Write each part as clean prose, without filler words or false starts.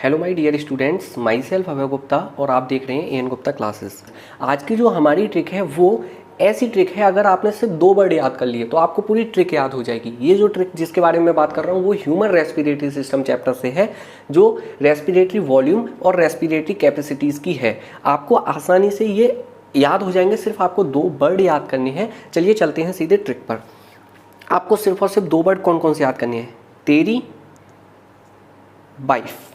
Hello my dear students, myself Abhay Gupta और आप देख रहे हैं एन गुप्ता क्लासेस। आज की जो हमारी ट्रिक है वो ऐसी ट्रिक है, अगर आपने सिर्फ 2 वर्ड याद कर लिए तो आपको पूरी ट्रिक याद हो जाएगी। ये जो ट्रिक जिसके बारे में बात कर रहा हूँ वो ह्यूमन रेस्पिरेटरी सिस्टम चैप्टर से है, जो रेस्पिरेटरी वॉल्यूम और रेस्पिरेटरी कैपेसिटीज़ की है। आपको आसानी से ये याद हो जाएंगे, सिर्फ आपको 2 वर्ड याद करने हैं। चलिए चलते हैं सीधे ट्रिक पर। आपको सिर्फ और सिर्फ 2 वर्ड कौन कौन से याद करने हैं? तेरी, वाइफ।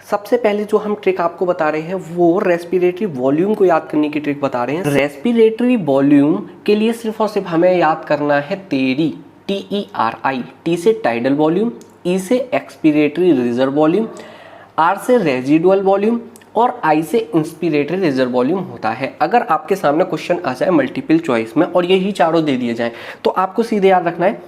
सबसे पहले जो हम ट्रिक आपको बता रहे हैं वो रेस्पिरेटरी वॉल्यूम को याद करने की ट्रिक बता रहे हैं। रेस्पिरेटरी वॉल्यूम के लिए सिर्फ और सिर्फ हमें याद करना है तेरी, TERI। टी से टाइडल वॉल्यूम, ई से एक्सपिरेटरी रिजर्व वॉल्यूम, आर से रेजिडुअल वॉल्यूम और आई से इंस्पिरेटरी रिजर्व वॉल्यूम होता है। अगर आपके सामने क्वेश्चन आ जाए मल्टीपल चॉइस में और यही चारों दे दिए जाए तो आपको सीधे याद रखना है,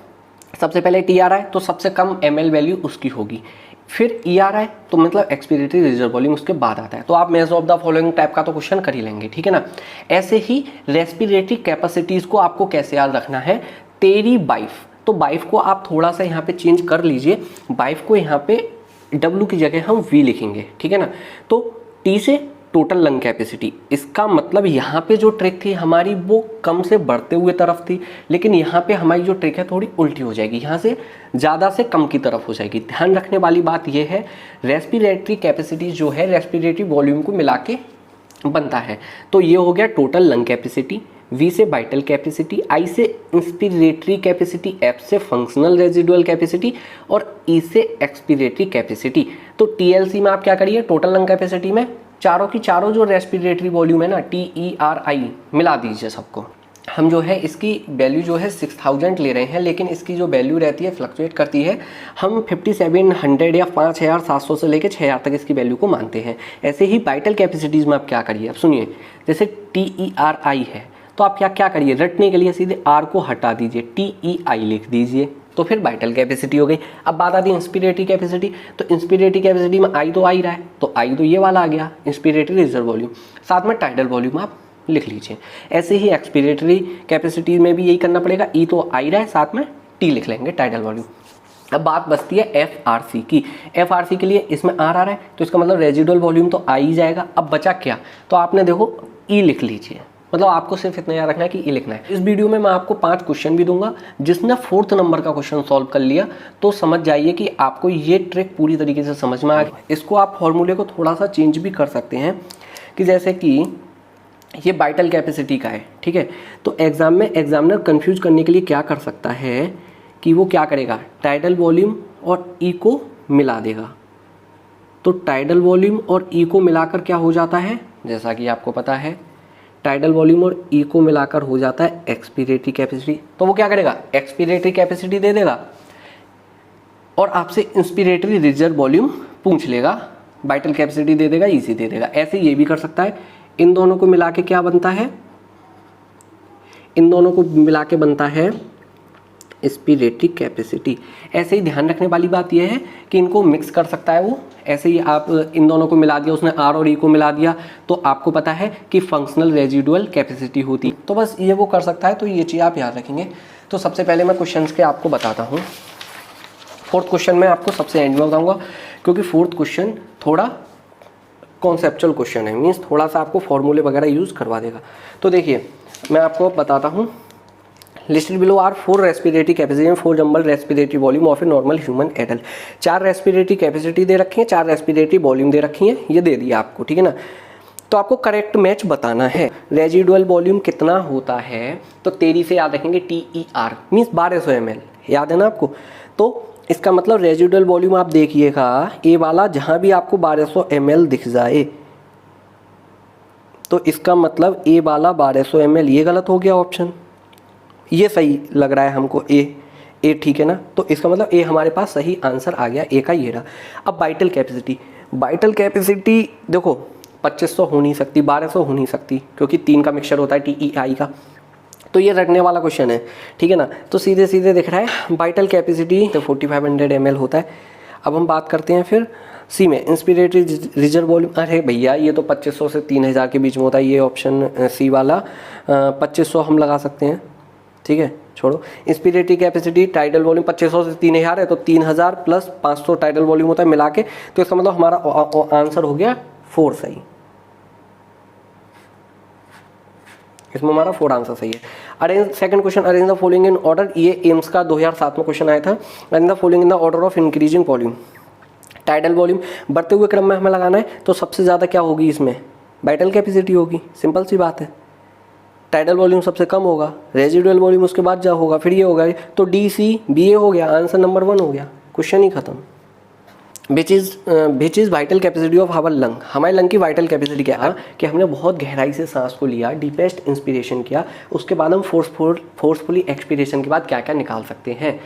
सबसे पहले TRI तो सबसे कम ml वैल्यू उसकी होगी, फिर ERI तो मतलब एक्सपिरेटरी रिजर्व वॉल्यूम उसके बाद आता है। तो आप measure of the following type का तो क्वेश्चन कर ही लेंगे, ठीक है ना। ऐसे ही रेस्पिरेटरी कैपेसिटीज को आपको कैसे याद रखना है? तेरी वाइफ, तो वाइफ को आप थोड़ा सा यहाँ पे चेंज कर लीजिए। वाइफ को यहाँ पे W की जगह हम V लिखेंगे, ठीक है ना। तो T से टोटल लंग कैपेसिटी, इसका मतलब यहाँ पे जो ट्रिक थी हमारी वो कम से बढ़ते हुए तरफ थी, लेकिन यहाँ पे हमारी जो ट्रिक है थोड़ी उल्टी हो जाएगी, यहाँ से ज़्यादा से कम की तरफ हो जाएगी। ध्यान रखने वाली बात यह है, रेस्पिरेटरी कैपेसिटी जो है रेस्पिरेटरी वॉल्यूम को मिला के बनता है। तो ये हो गया टोटल लंग कैपेसिटी, V से वाइटल कैपेसिटी, I से इंस्पिरेटरी कैपेसिटी, F से फंक्शनल रेजिडुअल कैपेसिटी और E से एक्सपिरेटरी कैपेसिटी। तो TLC में आप क्या करिए, टोटल लंग कैपेसिटी में चारों की चारों जो रेस्पिरेटरी वॉल्यूम है ना TERI मिला दीजिए सबको। हम जो है इसकी वैल्यू जो है 6000 ले रहे हैं, लेकिन इसकी जो वैल्यू रहती है फ्लक्चुएट करती है। हम 5700 या 5700 से लेकर 6000 तक इसकी वैल्यू को मानते हैं। ऐसे ही वाइटल कैपेसिटीज़ में आप क्या करिए, अब सुनिए, जैसे TERI है तो आप क्या क्या करिए, रटने के लिए सीधे R को हटा दीजिए, TEI लिख दीजिए, तो फिर वाइटल कैपेसिटी हो गई। अब बात आती है इंस्पिरेटरी कैपेसिटी, तो इंस्पिरेटरी कैपेसिटी में I तो आ ही रहा है, तो I तो ये वाला आ गया इंस्पिरेटरी रिजर्व वॉल्यूम, साथ में टाइडल वॉल्यूम आप लिख लीजिए। ऐसे ही एक्सपिरेटरी कैपेसिटी में भी यही करना पड़ेगा, E तो आ ही रहा है, साथ में T लिख लेंगे टाइडल वॉल्यूम। अब बात बचती है FRC की। FRC के लिए इसमें R आ रहा है तो इसका मतलब रेजिडुअल वॉल्यूम तो आ ही जाएगा। अब बचा क्या, तो आपने देखो E लिख लीजिए, मतलब आपको सिर्फ इतना याद रखना है कि E लिखना है। इस वीडियो में मैं आपको 5 क्वेश्चन भी दूंगा, जिसने 4th नंबर का क्वेश्चन सॉल्व कर लिया तो समझ जाइए कि आपको ये ट्रिक पूरी तरीके से समझ में आ गई। इसको आप फॉर्मूले को थोड़ा सा चेंज भी कर सकते हैं, कि जैसे कि ये वाइटल कैपेसिटी का है, ठीक है। तो एग्जाम में एग्जामिनर कंफ्यूज करने के लिए क्या कर सकता है कि वो क्या करेगा, टाइडल वॉल्यूम और E को मिला देगा। तो टाइडल वॉल्यूम और E को मिलाकर क्या हो जाता है, जैसा कि आपको पता है टाइडल वॉल्यूम और E को मिलाकर हो जाता है एक्सपिरेटरी कैपेसिटी। तो वो क्या करेगा, एक्सपिरेटरी कैपेसिटी दे देगा और आपसे इंस्पिरेटरी रिजर्व वॉल्यूम पूछ लेगा, वाइटल कैपेसिटी दे देगा, E दे देगा। ऐसे ये भी कर सकता है। इन दोनों को मिला के क्या बनता है, इन दोनों को मिला के बनता है इंस्पिरेटरी कैपेसिटी। ऐसे ही ध्यान रखने वाली बात यह है कि इनको मिक्स कर सकता है वो। ऐसे ही आप इन दोनों को मिला दिया, उसने R और E को मिला दिया, तो आपको पता है कि फंक्शनल रेजिडुअल कैपेसिटी होती है। तो बस ये वो कर सकता है, तो ये चीज़ आप याद रखेंगे। तो सबसे पहले मैं क्वेश्चंस के आपको बताता हूँ। 4th क्वेश्चन में आपको सबसे एंड में बताऊँगा, क्योंकि 4th क्वेश्चन थोड़ा कॉन्सेप्चुअल क्वेश्चन है, मीन्स थोड़ा सा आपको फॉर्मूले वगैरह यूज़ करवा देगा। तो देखिए मैं आपको बताता हूँ, listed below are 4 respiratory capacity and 4 jumble respiratory volume of a normal human adult. 4 respiratory capacity दे रखी है, 4 रेस्पिरेटरी वॉल्यूम दे रखी है, ये दे दिया आपको, ठीक है ना। तो आपको करेक्ट मैच बताना है। रेजिडुअल वॉल्यूम कितना होता है, तो तेरी से याद रखेंगे TER मीन्स 1200 ml, याद है ना आपको। तो इसका मतलब रेजिडुअल वॉल्यूम आप देखिएगा, ए वाला जहाँ भी आपको 1200 ml दिख जाए तो इसका मतलब ए वाला 1200 ml, ये गलत हो गया ऑप्शन, ये सही लग रहा है हमको, ए ठीक है ना। तो इसका मतलब ए हमारे पास सही आंसर आ गया, ए का ये रहा। अब वाइटल कैपेसिटी, वाइटल कैपेसिटी देखो 2500 हो नहीं सकती, 1200 हो नहीं सकती, क्योंकि 3 का मिक्सचर होता है TEI का। तो ये रखने वाला क्वेश्चन है, ठीक है ना। तो सीधे सीधे दिख रहा है वाइटल कैपेसिटी तो 4500 ml होता है। अब हम बात करते हैं फिर सी में, इंस्पिरेटरी रिजर्व वॉल्यूम। अरे भैया ये तो 2500 से 3000 के बीच में होता है, ये ऑप्शन सी वाला 2500 हम लगा सकते हैं, ठीक है, छोड़ो। इंस्पिरेटरी कैपेसिटी टाइडल वॉल्यूम 2500 से 3000 है, तो 3000 प्लस 500 टाइडल वॉल्यूम होता है मिला के, तो इसका मतलब हमारा आंसर हो गया 4 सही। इसमें हमारा 4 आंसर सही है। Arrange second question, arrange the following in order. ये एम्स का 2007 में क्वेश्चन आया था। Arrange the following in the order of increasing volume. Tidal volume बढ़ते हुए क्रम में हमें लगाना है, तो सबसे ज़्यादा क्या होगी इसमें, वाइटल कैपेसिटी होगी, सिंपल सी बात है। टाइडल वॉल्यूम सबसे कम होगा, रेजिडुअल वॉल्यूम उसके बाद जा होगा, फिर ये होगा, तो डी सी बी ए हो गया, आंसर नंबर 1 हो गया, क्वेश्चन ही खत्म। Which is vital capacity of our lung. हमारे लंग की वाइटल कैपेसिटी क्या है कि हमने बहुत गहराई से सांस को लिया, डीपेस्ट इंस्पिरेशन किया, उसके बाद हम फोर्सफुली एक्सपिरेशन के बाद क्या क्या निकाल सकते हैं।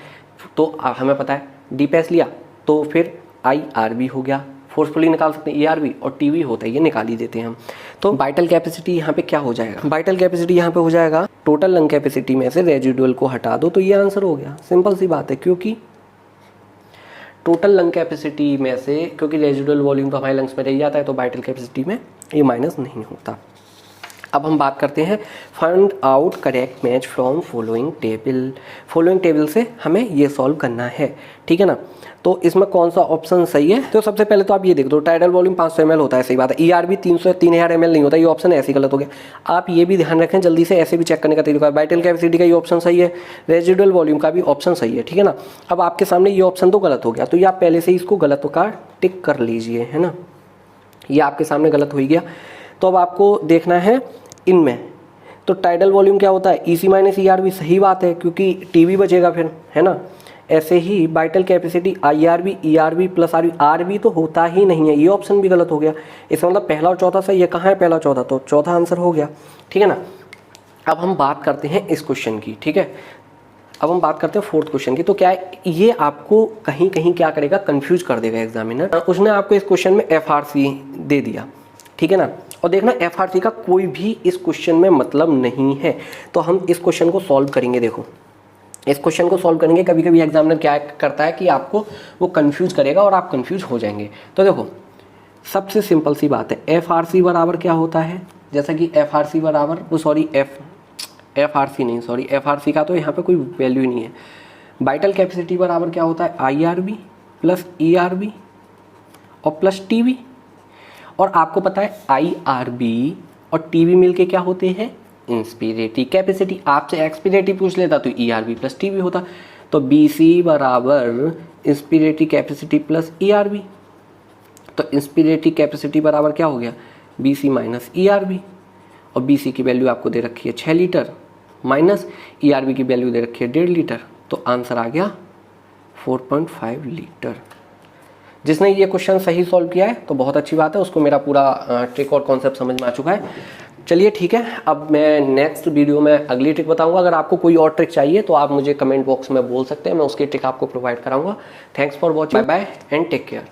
तो हमें पता है डीपेस्ट लिया तो फिर IRB हो गया, फोर्सफुली निकाल सकते हैं ERB, और TB होता है, ये निकाल ही देते हैं हम। तो वाइटल कैपेसिटी यहाँ पे क्या हो जाएगा, वाइटल कैपेसिटी यहाँ पे हो जाएगा टोटल लंग कैपेसिटी में से रेजिडुअल को हटा दो, तो ये आंसर हो गया, सिंपल सी बात है। क्योंकि टोटल लंग कैपेसिटी में से, क्योंकि रेजिडुअल वॉल्यूम तो हमारे लंग्स में रह जाता है, तो वाइटल कैपेसिटी में ये माइनस नहीं होता। अब हम बात करते हैं find out correct match from following table. Following table से हमें ये सॉल्व करना है, ठीक है ना। तो इसमें कौन सा ऑप्शन सही है, तो सबसे पहले तो आप ये देख दो, टाइडल वॉल्यूम 500 ml होता है, सही बात है। ERB 3000 ml नहीं होता, ये ऑप्शन ऐसे गलत हो गया। आप ये भी ध्यान रखें, जल्दी से ऐसे भी चेक करने का तरीका है। वाइटल कैपेसिटी का ये ऑप्शन सही है, रेजिडुअल वॉल्यूम का भी ऑप्शन सही है, ठीक है ना। अब आपके सामने ये ऑप्शन तो गलत हो गया, तो ये आप पहले से ही इसको गलत का टिक कर लीजिए, है ना। ये आपके सामने गलत हो ही गया। तो अब आपको देखना है इनमें, तो टाइडल वॉल्यूम क्या होता है, EC माइनस ERB, सही बात है, क्योंकि TB बचेगा फिर, है ना। ऐसे ही vital capacity IRB ERB plus RB तो होता ही नहीं है, ये ऑप्शन भी गलत हो गया। इसका मतलब पहला और चौथा सही है, कहाँ है पहला चौथा, तो चौथा आंसर हो गया, ठीक है ना। अब हम बात करते हैं इस क्वेश्चन की, ठीक है। अब हम बात करते हैं फोर्थ क्वेश्चन की। तो क्या है, ये आपको कहीं कहीं क्या करेगा, कंफ्यूज कर देगा एग्जामिनर। उसने आपको इस क्वेश्चन में FRC दे दिया, ठीक है ना। और देखना FRC का कोई भी इस क्वेश्चन में मतलब नहीं है, तो हम इस क्वेश्चन को सॉल्व करेंगे। देखो इस क्वेश्चन को सॉल्व करेंगे, कभी कभी एग्जामिनर क्या करता है कि आपको वो कंफ्यूज करेगा और आप कंफ्यूज हो जाएंगे। तो देखो सबसे सिंपल सी बात है, FRC बराबर क्या होता है, जैसा कि FRC बराबर FRC का तो यहाँ पे कोई वैल्यू ही नहीं है। वाइटल कैपेसिटी बराबर क्या होता है, IRB प्लस ERB और प्लस TB। और आपको पता है IRB और TB मिलके क्या होते हैं, इंस्पिरेटरी कैपेसिटी। आपसे एक्सपिरेटरी पूछ लेता तो ERB प्लस TB होता, तो BC बराबर इंस्पिरेटरी कैपेसिटी प्लस ERB। तो इंस्पिरेटरी कैपेसिटी बराबर क्या हो गया, BC माइनस ERB, और BC की वैल्यू आपको दे रखी है 6 लीटर, माइनस ERB की वैल्यू दे रखी है 1.5 लीटर, तो आंसर आ गया 4.5 लीटर। जिसने ये क्वेश्चन सही सॉल्व किया है तो बहुत अच्छी बात है, उसको मेरा पूरा ट्रिक और कॉन्सेप्ट समझ में आ चुका है। चलिए ठीक है, अब मैं नेक्स्ट वीडियो में अगली ट्रिक बताऊंगा। अगर आपको कोई और ट्रिक चाहिए तो आप मुझे कमेंट बॉक्स में बोल सकते हैं, मैं उसकी ट्रिक आपको प्रोवाइड कराऊंगा। Thanks for watching, bye bye and take care.